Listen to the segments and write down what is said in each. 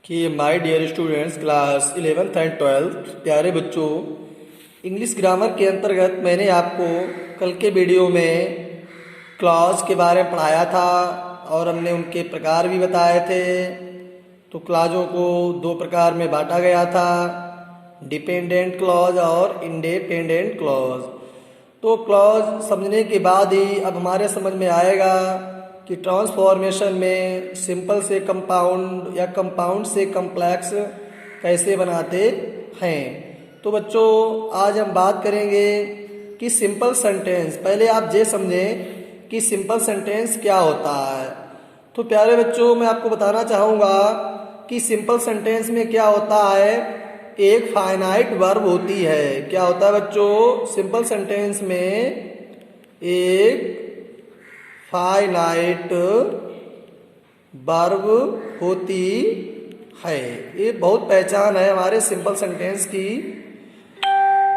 कि my dear students class 11th and 12th प्यारे बच्चों, इंग्लिश ग्रामर के अंतर्गत मैंने आपको कल के वीडियो में क्लॉज के बारे में पढ़ाया था और हमने उनके प्रकार भी बताए थे। तो क्लॉजों को दो प्रकार में बांटा गया था, डिपेंडेंट क्लॉज और इंडिपेंडेंट क्लॉज। तो क्लॉज समझने के बाद ही अब हमारे समझ में आएगा कि ट्रांसफॉर्मेशन में सिंपल से कंपाउंड या कंपाउंड से कॉम्प्लेक्स कैसे बनाते हैं। तो बच्चों आज हम बात करेंगे कि सिंपल सेंटेंस, पहले आप ये समझें कि सिंपल सेंटेंस क्या होता है। तो प्यारे बच्चों मैं आपको बताना चाहूँगा कि सिंपल सेंटेंस में क्या होता है, एक फाइनाइट वर्ब होती है। क्या होता है बच्चों, सिंपल सेंटेंस में एक फाइनाइट वर्ब होती है। ये बहुत पहचान है हमारे सिंपल सेंटेंस की।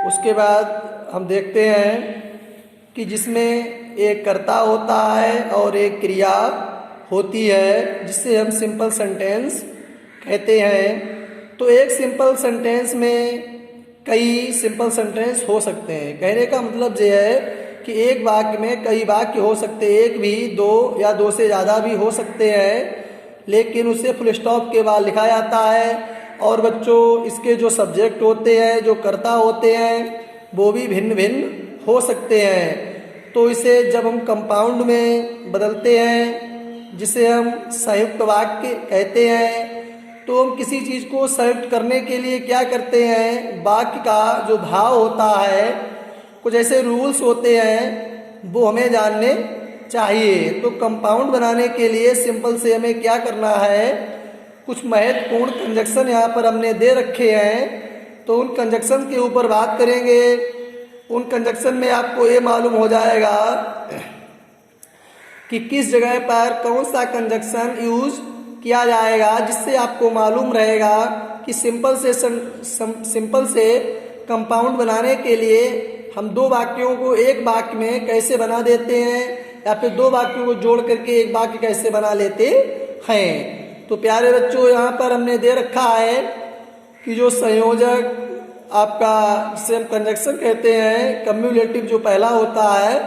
उसके बाद हम देखते हैं कि जिसमें एक कर्ता होता है और एक क्रिया होती है, जिससे हम सिंपल सेंटेंस कहते हैं। तो एक सिंपल सेंटेंस में कई सिंपल सेंटेंस हो सकते हैं। कहने का मतलब ये है कि एक वाक्य में कई वाक्य हो सकते हैं, एक भी, दो या दो से ज़्यादा भी हो सकते हैं, लेकिन उसे फुल स्टॉप के बाद लिखा जाता है। और बच्चों इसके जो सब्जेक्ट होते हैं, जो कर्ता होते हैं, वो भी भिन्न भिन्न हो सकते हैं। तो इसे जब हम कंपाउंड में बदलते हैं, जिसे हम संयुक्त वाक्य कहते हैं, तो हम किसी चीज़ को संयुक्त करने के लिए क्या करते हैं, वाक्य का जो भाव होता है, कुछ ऐसे रूल्स होते हैं, वो हमें जानने चाहिए। तो कंपाउंड बनाने के लिए सिंपल से हमें क्या करना है, कुछ महत्वपूर्ण कंजक्शन यहाँ पर हमने दे रखे हैं। तो उन कंजक्शन के ऊपर बात करेंगे। उन कंजक्शन में आपको ये मालूम हो जाएगा कि किस जगह पर कौन सा कंजक्शन यूज किया जाएगा, जिससे आपको मालूम रहेगा कि सिंपल से कंपाउंड बनाने के लिए हम दो वाक्यों को एक वाक्य में कैसे बना देते हैं, या फिर दो वाक्यों को जोड़ करके एक वाक्य कैसे बना लेते हैं। तो प्यारे बच्चों यहाँ पर हमने दे रखा है कि जो संयोजक आपका, जिसे हम कंजक्शन कहते हैं, कम्युलेटिव जो पहला होता है,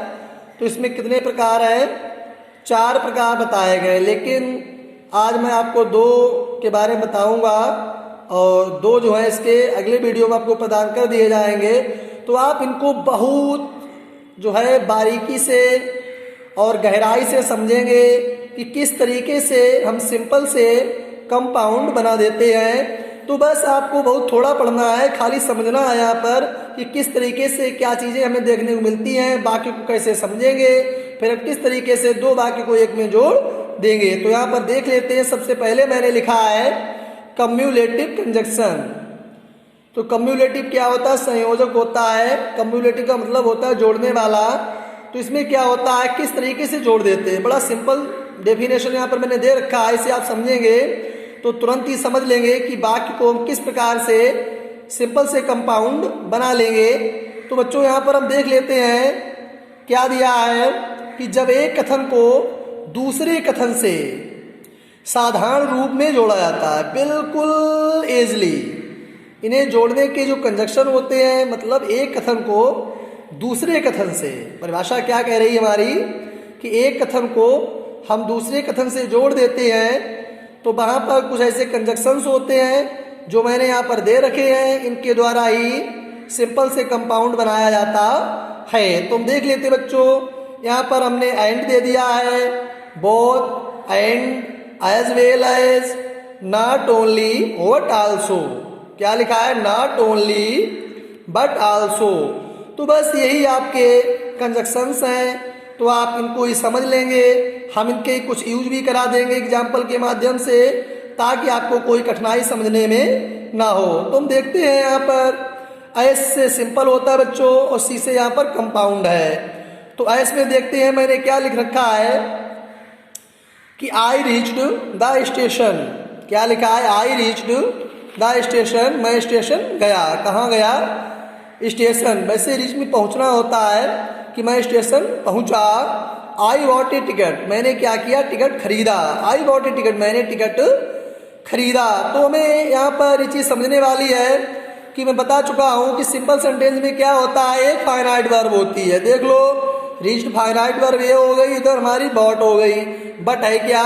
तो इसमें कितने प्रकार हैं, 4 प्रकार बताए गए। लेकिन आज मैं आपको 2 के बारे में बताऊंगा और 2 जो है इसके अगले वीडियो में आपको प्रदान कर दिए जाएंगे। तो आप इनको बहुत जो है बारीकी से और गहराई से समझेंगे कि किस तरीके से हम सिंपल से कंपाउंड बना देते हैं। तो बस आपको बहुत थोड़ा पढ़ना है, खाली समझना है यहाँ पर कि किस तरीके से क्या चीज़ें हमें देखने को मिलती हैं, वाक्य को कैसे समझेंगे, फिर किस तरीके से दो वाक्य को एक में जोड़ देंगे। तो यहाँ पर देख लेते हैं। सबसे पहले मैंने लिखा है कम्युलेटिव कंजक्शन। तो कम्युलेटिव क्या होता है, संयोजक होता है। कम्युलेटिव का मतलब होता है जोड़ने वाला। तो इसमें क्या होता है, किस तरीके से जोड़ देते हैं, बड़ा सिंपल डेफिनेशन यहाँ पर मैंने दे रखा है। इसे आप समझेंगे तो तुरंत ही समझ लेंगे कि वाक्य को हम किस प्रकार से सिंपल से कंपाउंड बना लेंगे। तो बच्चों यहाँ पर हम देख लेते हैं क्या दिया है कि जब एक कथन को दूसरे कथन से साधारण रूप में जोड़ा जाता है, बिल्कुल इजली। इन्हें जोड़ने के जो कंजक्शन होते हैं, मतलब एक कथन को दूसरे कथन से, परिभाषा क्या कह रही है हमारी कि एक कथन को हम दूसरे कथन से जोड़ देते हैं, तो वहाँ पर कुछ ऐसे कंजक्शंस होते हैं जो मैंने यहाँ पर दे रखे हैं। इनके द्वारा ही सिंपल से कंपाउंड बनाया जाता है। तो हम देख लेते बच्चों, यहाँ पर हमने एंड दे दिया है, both, and, as well as, not only, but also. क्या लिखा है, नॉट ओनली बट आल्सो। तो बस यही आपके कंजक्शंस हैं। तो आप इनको ही समझ लेंगे, हम इनके कुछ यूज भी करा देंगे एग्जाम्पल के माध्यम से, ताकि आपको कोई कठिनाई समझने में ना हो। तो हम देखते हैं यहाँ पर एस से सिंपल होता है बच्चों, और सी से यहाँ पर कंपाउंड है। तो एस में देखते हैं मैंने क्या लिख रखा है कि आई रीच्ड द स्टेशन। क्या लिखा है, आई रीच्ड द स्टेशन, मैं स्टेशन गया। कहाँ गया, स्टेशन। वैसे रीच में पहुँचना होता है कि मैं स्टेशन पहुँचा। आई वॉट ए टिकट, मैंने क्या किया, टिकट खरीदा। आई वॉट ए टिकट, मैंने टिकट खरीदा। तो हमें यहाँ पर ये चीज समझने वाली है कि मैं बता चुका हूं कि सिंपल सेंटेंस में क्या होता है, एक फाइनाइट वर्ब होती है। देख लो, रीच्ड फाइनाइट वर्ब ये हो गई, इधर हमारी बॉट हो गई। बट है क्या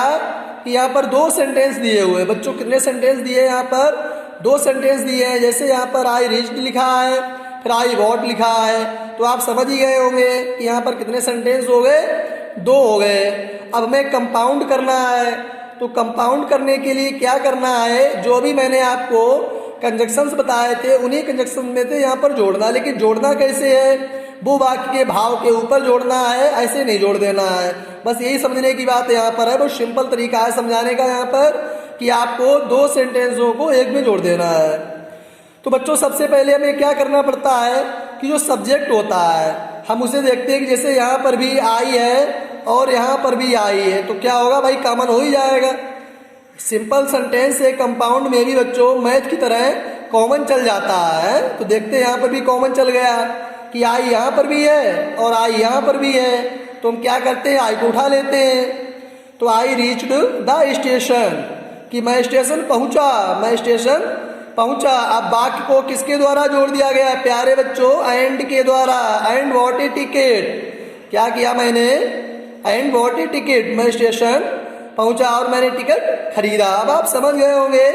कि यहाँ पर दो सेंटेंस दिए हुए हैं। बच्चों कितने सेंटेंस दिए हैं? यहाँ पर दो सेंटेंस दिए हैं। जैसे यहाँ पर आई रीच्ड लिखा है, फिर आई वॉट लिखा है, तो आप समझ ही गए होंगे कि यहाँ पर कितने सेंटेंस हो गए, दो हो गए। अब हमें कंपाउंड करना है, तो कंपाउंड करने के लिए क्या करना है, जो भी मैंने आपको कंजक्शंस बताए थे उन्हीं कंजक्शन में थे यहाँ पर जोड़ना। लेकिन जोड़ना कैसे है, वो वाक्य के भाव के ऊपर जोड़ना है, ऐसे नहीं जोड़ देना है। बस यही समझने की बात यहाँ पर है। वो सिंपल तरीका है समझाने का यहाँ पर कि आपको दो सेंटेंसों को एक में जोड़ देना है। तो बच्चों सबसे पहले हमें क्या करना पड़ता है कि जो सब्जेक्ट होता है हम उसे देखते हैं कि जैसे यहाँ पर भी आई है और यहाँ पर भी आई है, तो क्या होगा भाई, कॉमन हो ही जाएगा। सिंपल सेंटेंस से कंपाउंड में भी बच्चों मैथ की तरह कॉमन चल जाता है। तो देखते हैं यहाँ पर भी कॉमन चल गया कि आई यहाँ पर भी है और आई यहाँ पर भी है। तो हम क्या करते हैं, आई को उठा लेते हैं। तो आई रीच्ड द स्टेशन, कि मैं स्टेशन पहुंचा, मैं स्टेशन पहुंचा। अब वाक्य को किसके द्वारा जोड़ दिया गया है प्यारे बच्चों, एंड के द्वारा। एंड वॉट ए टिकट, क्या किया मैंने, एंड वॉट ए टिकट, मैं स्टेशन पहुंचा और मैंने टिकट खरीदा। अब आप समझ गए होंगे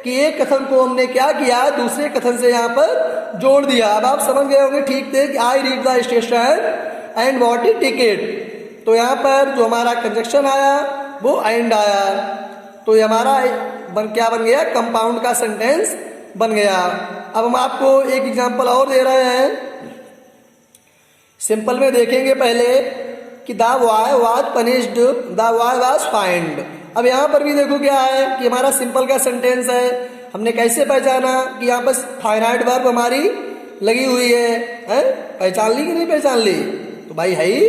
कि एक कथन को हमने क्या किया, दूसरे कथन से यहाँ पर जोड़ दिया। अब आप समझ गए होंगे ठीक थे कि I read the station and what A ticket. तो यहाँ पर जो हमारा कंजक्शन आया वो एंड आया, तो ये हमारा क्या बन गया, कंपाउंड का सेंटेंस बन गया। अब हम आपको एक एग्जांपल और दे रहे हैं। सिंपल में देखेंगे पहले कि the boy was punished, the boy was find. अब यहाँ पर भी देखो क्या है कि हमारा सिंपल का सेंटेंस है। हमने कैसे पहचाना कि यहाँ पर फाइनाइट वर्ब हमारी लगी हुई है? पहचान ली कि नहीं पहचान ली? तो भाई है ही।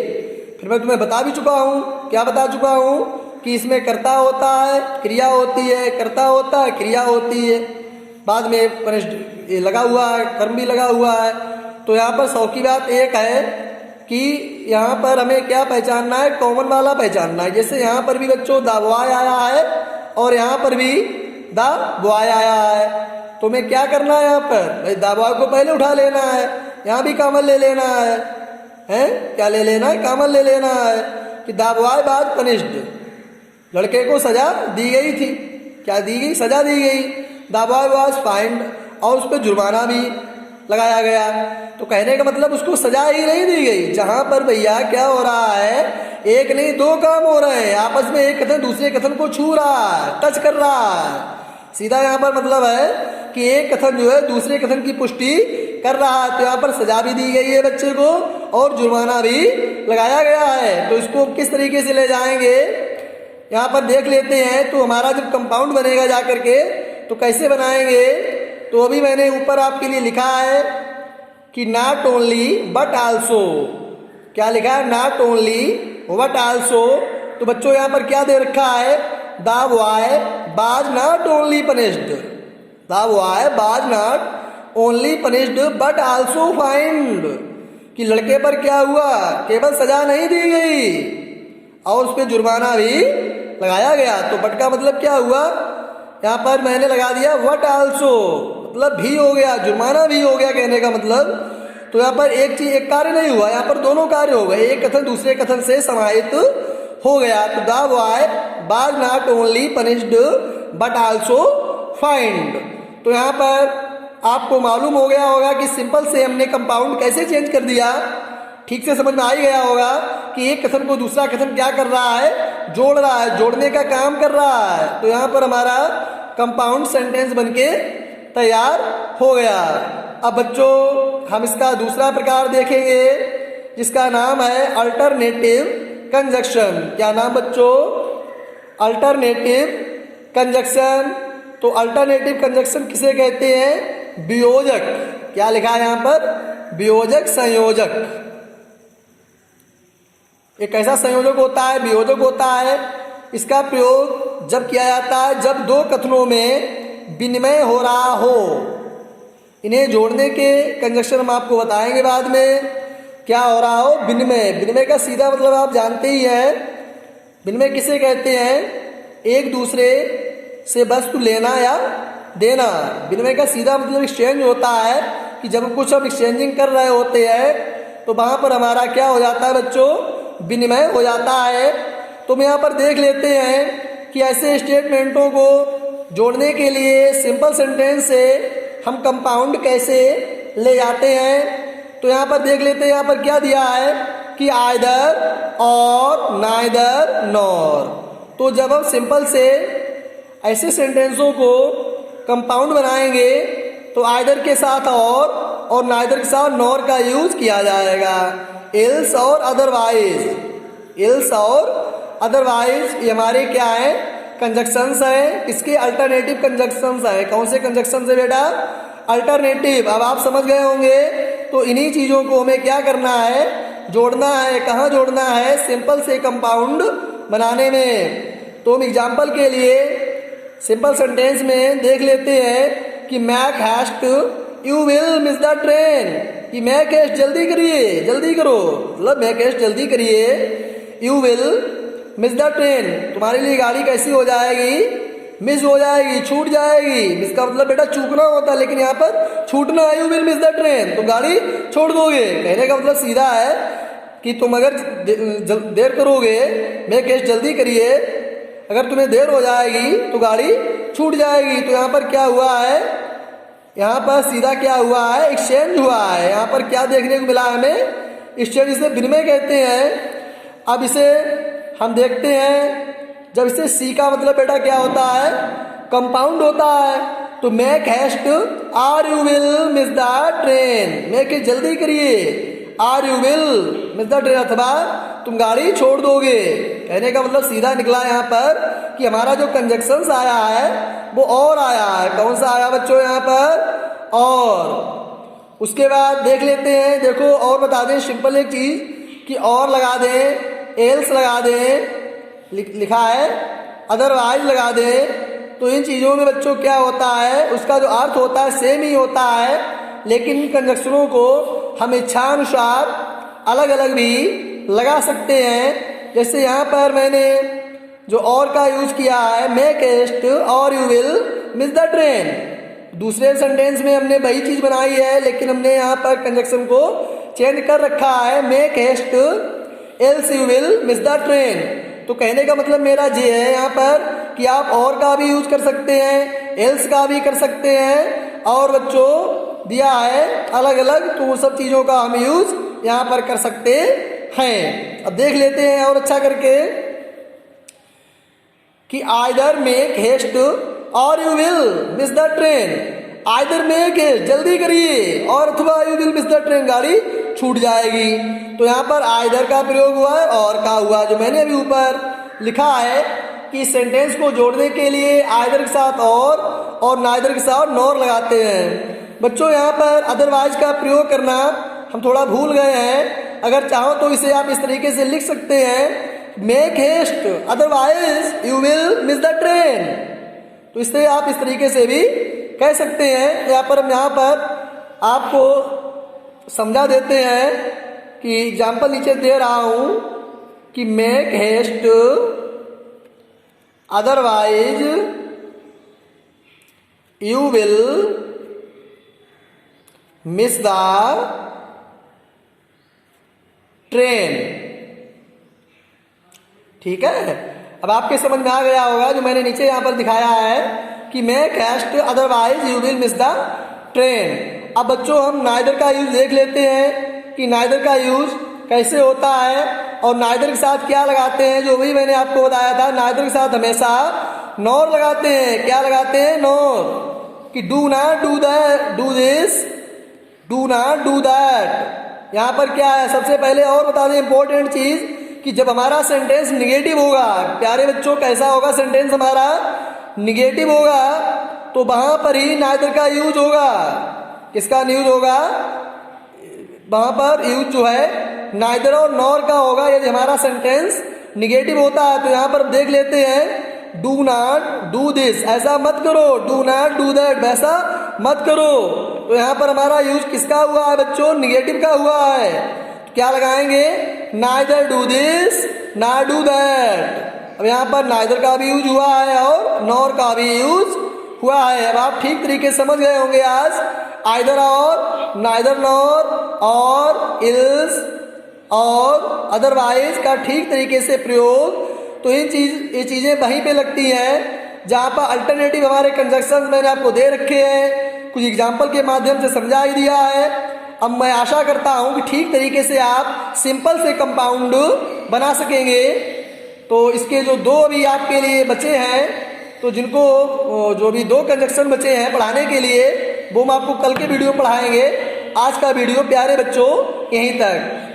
फिर मैं तुम्हें बता भी चुका हूँ, क्या बता चुका हूँ कि इसमें कर्ता होता है, क्रिया होती है, कर्ता होता है, क्रिया होती है, बाद में पनिश्ड लगा हुआ है, कर्म भी लगा हुआ है। तो यहाँ पर 100 की बात एक है कि यहाँ पर हमें क्या पहचानना है, कॉमन वाला पहचानना है। जैसे यहाँ पर भी बच्चों द बॉय आया है और यहाँ पर भी द बॉय आया है, तो हमें क्या करना है, यहाँ पर द बॉय को पहले उठा लेना है, यहाँ भी कॉमन ले लेना है, क्या ले लेना है, कॉमन ले लेना है कि द बॉय वाज पनिश्ड, लड़के को सजा दी गई थी। क्या दी गई, सजा दी गई। द बॉय वाज फाइंड, और उस पर जुर्माना भी लगाया गया। तो कहने का मतलब उसको सजा ही नहीं दी गई। जहां पर भैया क्या हो रहा है, एक नहीं दो काम हो रहे हैं आपस में, एक कथन दूसरे कथन को छू रहा है, टच कर रहा है। सीधा यहाँ पर मतलब है कि एक कथन जो है दूसरे कथन की पुष्टि कर रहा है। तो यहाँ पर सजा भी दी गई है बच्चे को और जुर्माना भी लगाया गया है। तो इसको किस तरीके से ले जाएंगे यहाँ पर देख लेते हैं। तो हमारा जब कंपाउंड बनेगा जाकर के तो कैसे बनाएंगे, तो अभी मैंने ऊपर आपके लिए लिखा है कि नॉट ओनली बट आल्सो। क्या लिखा है, नॉट ओनली बट आल्सो। तो बच्चों यहाँ पर क्या दे रखा है, the boy was not only punished, the boy was not only punished but also find, कि लड़के पर क्या हुआ, केवल सजा नहीं दी गई और उस पर जुर्माना भी लगाया गया। तो बट का मतलब क्या हुआ, यहाँ पर मैंने लगा दिया वट आल्सो, मतलब भी हो गया, जुर्माना भी हो गया कहने का मतलब। तो यहाँ पर एक चीज, एक कार्य नहीं हुआ, यहाँ पर दोनों कार्य हो गए, एक कथन दूसरे कथन से समाहित हो गया। तो the boy was not only punished but also find. तो यहाँ पर आपको मालूम हो गया होगा कि सिंपल से हमने कंपाउंड कैसे चेंज कर दिया। ठीक से समझ में आ ही गया होगा कि एक कथन को दूसरा कथन क्या कर रहा है, जोड़ रहा है, जोड़ने का काम कर रहा है। तो यहाँ पर हमारा कंपाउंड सेंटेंस बनके तैयार हो गया। अब बच्चों हम इसका दूसरा प्रकार देखेंगे जिसका नाम है अल्टरनेटिव कंजक्शन। क्या नाम बच्चों, अल्टरनेटिव कंजक्शन। तो अल्टरनेटिव कंजक्शन किसे कहते हैं, वियोजक। क्या लिखा है यहाँ पर, वियोजक संयोजक। एक ऐसा संयोजक होता है, वियोजक होता है, इसका प्रयोग जब किया जाता है जब दो कथनों में विनिमय हो रहा हो। इन्हें जोड़ने के कंजक्शन हम आपको बताएंगे बाद में। क्या हो रहा हो, विनिमय। विनिमय का सीधा मतलब आप जानते ही हैं, विनिमय किसे कहते हैं, एक दूसरे से वस्तु लेना या देना। विनिमय का सीधा मतलब एक्सचेंज होता है कि जब कुछ हम एक्सचेंजिंग कर रहे होते हैं तो वहाँ पर हमारा क्या हो जाता है बच्चों, विनिमय हो जाता है। तो हम यहाँ पर देख लेते हैं कि ऐसे स्टेटमेंटों को जोड़ने के लिए सिंपल सेंटेंस से हम कंपाउंड कैसे ले जाते हैं। तो यहाँ पर देख लेते हैं, यहाँ पर क्या दिया है कि आइदर और नाइदर नॉर। तो जब हम सिंपल से ऐसे सेंटेंसों को कंपाउंड बनाएंगे तो आइदर के साथ और नाइदर के साथ नॉर का यूज किया जाएगा। एल्स और अदरवाइज, एल्स और अदरवाइज ये हमारे क्या है, कंजक्शंस है। इसके अल्टरनेटिव कंजक्शंस है। कौन से कंजक्शंस है बेटा, अल्टरनेटिव। अब आप समझ गए होंगे। तो इन्हीं चीज़ों को हमें क्या करना है, जोड़ना है। कहाँ जोड़ना है, सिंपल से कंपाउंड बनाने में। तो हम एग्जाम्पल के लिए सिंपल सेंटेंस में देख लेते हैं कि make haste you will miss the train. कि मैक हैस्ट जल्दी करिए, जल्दी करो, मतलब मैक हैस्ट जल्दी करिए, you will miss the train, तुम्हारे लिए गाड़ी कैसी हो जाएगी, मिस हो जाएगी, छूट जाएगी। मिस का मतलब बेटा चूकना होता है, लेकिन यहाँ पर छूटना है। You will miss the train, तुम गाड़ी छोड़ दोगे। कहने का मतलब सीधा है कि तुम अगर देर करोगे, मैक हैस्ट जल्दी करिए, अगर तुम्हें देर हो जाएगी तो गाड़ी छूट जाएगी। तो यहाँ पर क्या हुआ है, यहाँ पर सीधा क्या हुआ है, एक्सचेंज हुआ है। यहाँ पर क्या देखने को मिला हमें, एक्सचेंज, इसे विनिमय कहते हैं। अब इसे हम देखते हैं, जब इसे सी का मतलब बेटा क्या होता है, कंपाउंड होता है। तो make haste or you will miss the train, make जल्दी करिए, or you will miss the train, अथवा तुम गाड़ी छोड़ दोगे। कहने का मतलब सीधा निकला यहाँ पर कि हमारा जो कंजक्शंस आया है वो और आया है। कौन सा आया बच्चों यहाँ पर, और। उसके बाद देख लेते हैं, देखो और बता दें सिंपल एक चीज कि और लगा दें, एल्स लगा दें, लिखा है अदरवाइज लगा दें। तो इन चीज़ों में बच्चों क्या होता है, उसका जो अर्थ होता है सेम ही होता है, लेकिन इन कंजक्शनों को हम इच्छानुसार अलग अलग भी लगा सकते हैं। जैसे यहाँ पर मैंने जो और का यूज किया है, मैक हैस्ट और you will miss the train. दूसरे सेंटेंस में हमने वही चीज बनाई है, लेकिन हमने यहाँ पर कंजक्शन को चेंज कर रखा है, make haste else you will miss the train. तो कहने का मतलब मेरा ये है यहाँ पर कि आप और का भी यूज कर सकते हैं, एल्स का भी कर सकते हैं, और बच्चों दिया है अलग अलग, तो वो सब चीज़ों का हम यूज यहाँ पर कर सकते हैं। अब देख लेते हैं और अच्छा करके कि either make haste or you will miss the train. Either make haste जल्दी करिए, और अथवा you will miss the train गाड़ी छूट जाएगी। तो यहाँ पर आइदर का प्रयोग हुआ है और का हुआ, जो मैंने अभी ऊपर लिखा है कि सेंटेंस को जोड़ने के लिए आइदर के साथ और नाइदर के साथ नॉर लगाते हैं। बच्चों यहाँ पर अदरवाइज का प्रयोग करना हम थोड़ा भूल गए हैं। अगर चाहो तो इसे आप इस तरीके से लिख सकते हैं, make haste otherwise you will miss the train. तो इससे आप इस तरीके से भी कह सकते हैं। यहाँ पर हम यहाँ पर आपको समझा देते हैं कि एग्जाम्पल नीचे दे रहा हूं कि make haste otherwise you will miss the train. ठीक है, अब आपके समझ में आ गया होगा जो मैंने नीचे यहां पर दिखाया है कि make heist otherwise you will miss the train. अब बच्चों हम नाइदर का यूज देख लेते हैं कि नाइदर का यूज कैसे होता है और नाइदर के साथ क्या लगाते हैं। जो भी मैंने आपको बताया था, नाइदर के साथ हमेशा नॉर लगाते हैं। क्या लगाते हैं, नॉर, कि do not do that, do this, do not do that. यहाँ पर क्या है, सबसे पहले और बता दें इंपॉर्टेंट चीज कि जब हमारा सेंटेंस निगेटिव होगा, प्यारे बच्चों कैसा होगा सेंटेंस हमारा, निगेटिव होगा, तो वहां पर ही नाइदर का यूज होगा। किसका यूज होगा, वहां पर यूज जो है नाइदर और नॉर का होगा यदि हमारा सेंटेंस निगेटिव होता है। तो यहाँ पर देख लेते हैं, डू नॉट डू दिस, ऐसा मत करो, डू नॉट डू दैट, वैसा मत करो। तो यहाँ पर हमारा यूज किसका हुआ है बच्चों, निगेटिव का हुआ है। क्या लगाएंगे, neither do this not do that. अब यहाँ पर नाइदर का भी यूज हुआ है और नॉर का भी यूज हुआ है। अब आप ठीक तरीके से समझ गए होंगे आज आइदर और, नाइदर नॉर और, इल्स और, अदरवाइज का ठीक तरीके से प्रयोग। तो ये चीजें वहीं पे लगती हैं जहाँ पर अल्टरनेटिव हमारे कंजक्शन मैंने आपको दे रखे हैं, कुछ एग्जाम्पल के माध्यम से समझा ही दिया है। अब मैं आशा करता हूँ कि ठीक तरीके से आप सिंपल से कंपाउंड बना सकेंगे। तो इसके जो दो अभी आपके लिए बचे हैं, तो जिनको जो भी दो कंजक्शन बचे हैं पढ़ाने के लिए, वो हम आपको कल के वीडियो में पढ़ाएंगे। आज का वीडियो प्यारे बच्चों यहीं तक।